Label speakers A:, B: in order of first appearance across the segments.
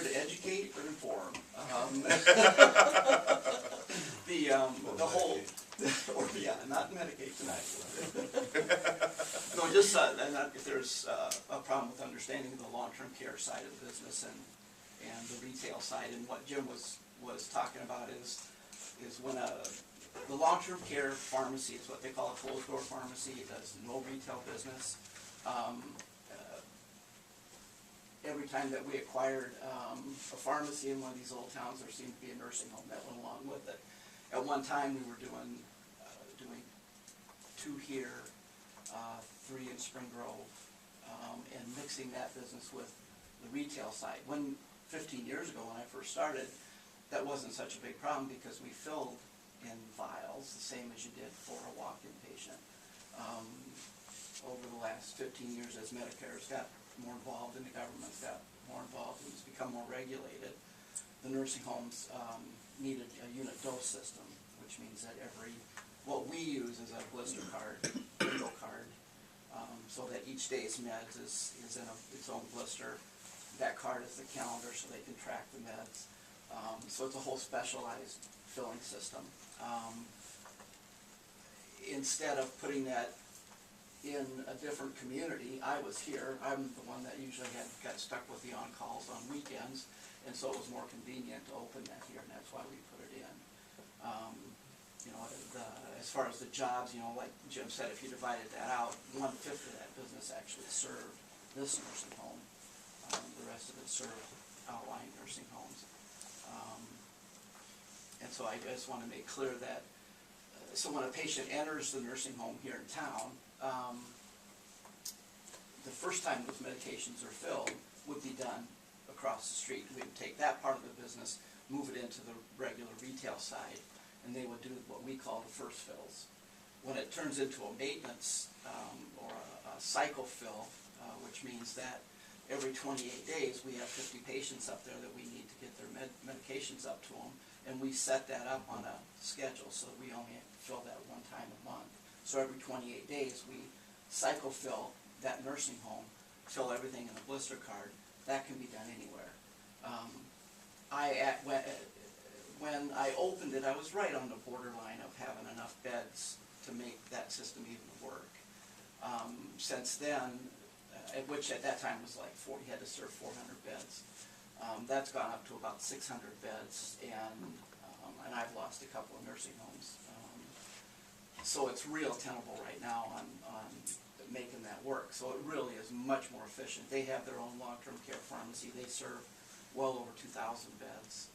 A: here to educate or inform. The whole, or yeah, not medicate tonight. No, just and if there's a problem with understanding the long-term care side of the business and the retail side, and what Jim was talking about is when the long-term care pharmacy is what they call a closed-door pharmacy. It does no retail business. Every time that we acquired a pharmacy in one of these little towns, there seemed to be a nursing home that went along with it. At one time, we were doing 2 here, 3 in Spring Grove, and mixing that business with the retail side. 15 years ago, when I first started, that wasn't such a big problem because we filled in vials the same as you did for a walk-in patient. Over the last 15 years, as Medicare's got more involved and the government's got more involved and it's become more regulated, the nursing homes needed a unit dose system, which means that what we use is a blister card, window card, so that each day's meds is in its own blister. That card is the calendar so they can track the meds. So it's a whole specialized filling system. Instead of putting that in a different community, I was here. I'm the one that usually got stuck with the on-calls on weekends, and so it was more convenient to open that here, and that's why we put it in. As far as the jobs, like Jim said, if you divided that out, 1/5 of that business actually served this nursing home. The rest of it served outlying nursing homes. And so I just want to make clear that, so when a patient enters the nursing home here in town, the first time those medications are filled would be done across the street. We would take that part of the business, move it into the regular retail side, and they would do what we call the first fills. When it turns into a maintenance or a cycle fill, which means that every 28 days we have 50 patients up there that we need to get their medications up to them, and we set that up on a schedule so that we only fill that one time a month. So every 28 days we cycle fill that nursing home, fill everything in a blister card. That can be done anywhere. When I opened it, I was right on the borderline of having enough beds to make that system even work. Since then, which at that time was like you had to serve 400 beds. That's gone up to about 600 beds, and I've lost a couple of nursing homes. So it's real tenable right now on making that work. So it really is much more efficient. They have their own long-term care pharmacy. They serve well over 2,000 beds,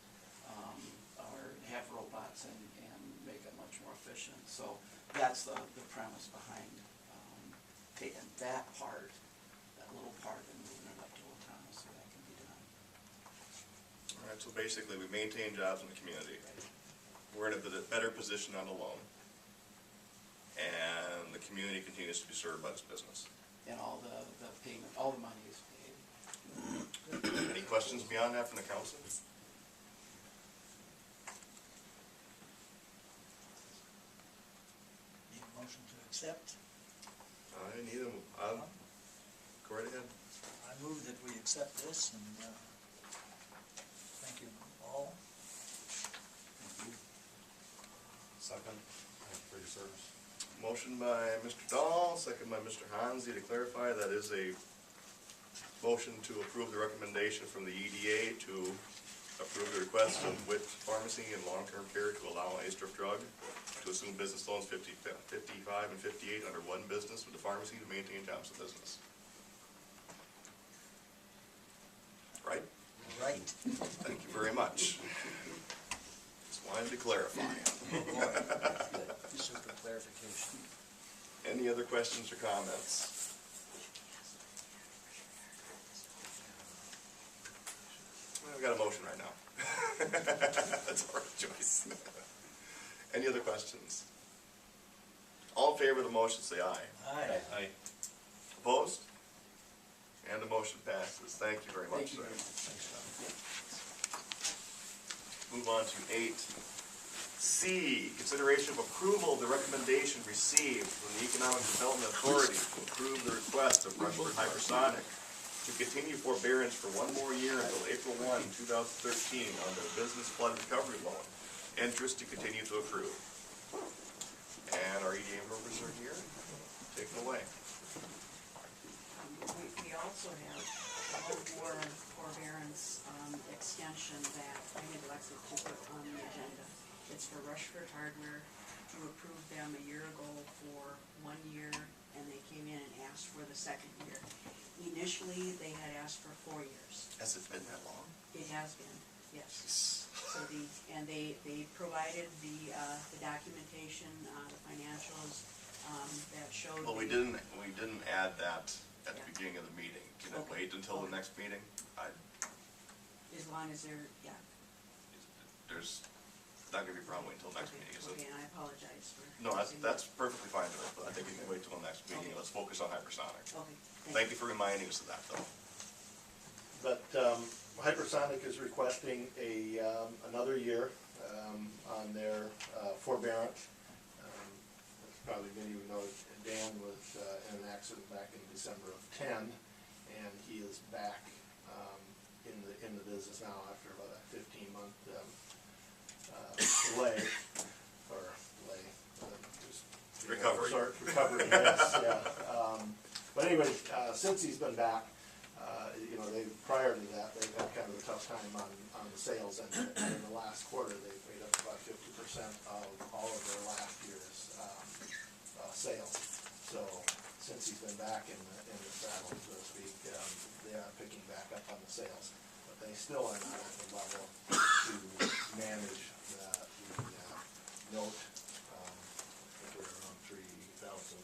A: or have robots and make it much more efficient. So that's the premise behind taking that little part, and moving it up to Otano so that can be done.
B: All right, so basically we maintain jobs in the community. We're in a better position on the loan, and the community continues to be served by this business.
A: And all the payment, all the money is paid.
B: Any questions beyond that from the council?
C: Need a motion to accept?
B: I need them. Go right ahead.
C: I move that we accept this, and thank you all.
B: Thank you.
D: Second, thank you for your service.
B: Motion by Mr. Dahl, second by Mr. Hansi. To clarify, that is a motion to approve the recommendation from the EDA to approve the request of WIT Pharmacy and Long-Term Care to allow an A-strip drug to assume business loans 55 and 58 under one business with the pharmacy to maintain jobs of business. Right?
C: Right.
B: Thank you very much. Just wanted to clarify.
C: Just for clarification.
B: Any other questions or comments? I've got a motion right now. That's our choice. Any other questions? All in favor of the motion, say aye.
C: Aye.
D: Aye.
B: Opposed? And the motion passes. Thank you very much,
A: Thank you
B: sir.
A: very much.
B: Move on to 8C, consideration of approval of the recommendation received from the Economic Development Authority to approve the request of Rushford Hypersonic to continue forbearance for one more year until April 1, 2013 on the business flood recovery loan. Interest to continue to accrue. And our EDA members are here. Take it away.
E: We also have one more forbearance extension that I neglected to put on the agenda. It's for Rushford Hardware. You approved them a year ago for 1 year, and they came in and asked for the second year. Initially, they had asked for 4 years.
B: Has it been that long?
E: It has been, yes. So they provided the documentation, the financials, that showed.
B: Well, we didn't add that at the beginning of the meeting. Can it
E: Okay.
B: wait until the next meeting?
E: As long as they're, yeah.
B: There's not gonna be a problem until next
E: Okay,
B: meeting, is it?
E: okay, and I apologize for.
B: No,
E: missing
B: that's
E: that.
B: perfectly fine with it, but I think we can wait till the next meeting.
E: Okay.
B: Let's focus on hypersonic.
E: Okay,
B: Thank you for reminding us of that, though.
F: But Hypersonic is requesting another year on their forbearance. As probably many of you know, Dan was in an accident back in December of 10, and he is back in the business now after about a 15-month delay, or delay, just
B: Recovery.
F: Sorry, recovery, yes, yeah. But anyway, since he's been back, prior to that, they've had kind of a tough time on the sales, and in the last quarter, they've made up about 50% of all of their last year's sales. So, since he's been back in the saddle, so to speak, they are picking back up on the sales. But they still are not at the level to manage the note. I think we're around 3,000,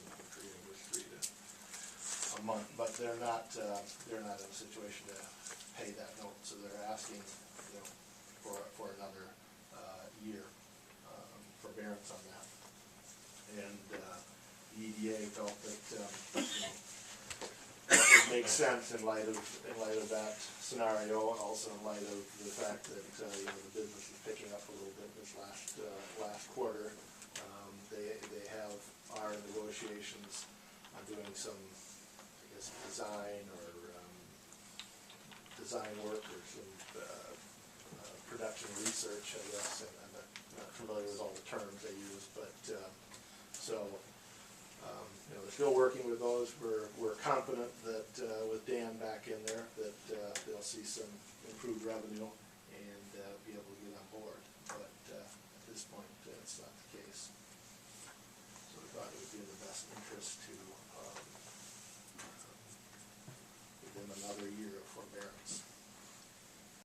F: a month, but they're not in a situation to pay that note, so they're asking, for another year forbearance on that. And the EDA felt that it makes sense in light of that scenario, and also in light of the fact that the business is picking up a little bit this last quarter. They are in negotiations on doing some, I guess, design work or some production research, I guess, and I'm not familiar with all the terms they use, but they're still working with those. We're confident that with Dan back in there, that they'll see some improved revenue and be able to get on board, but at this point, it's not the case. So we thought it would be in the best interest to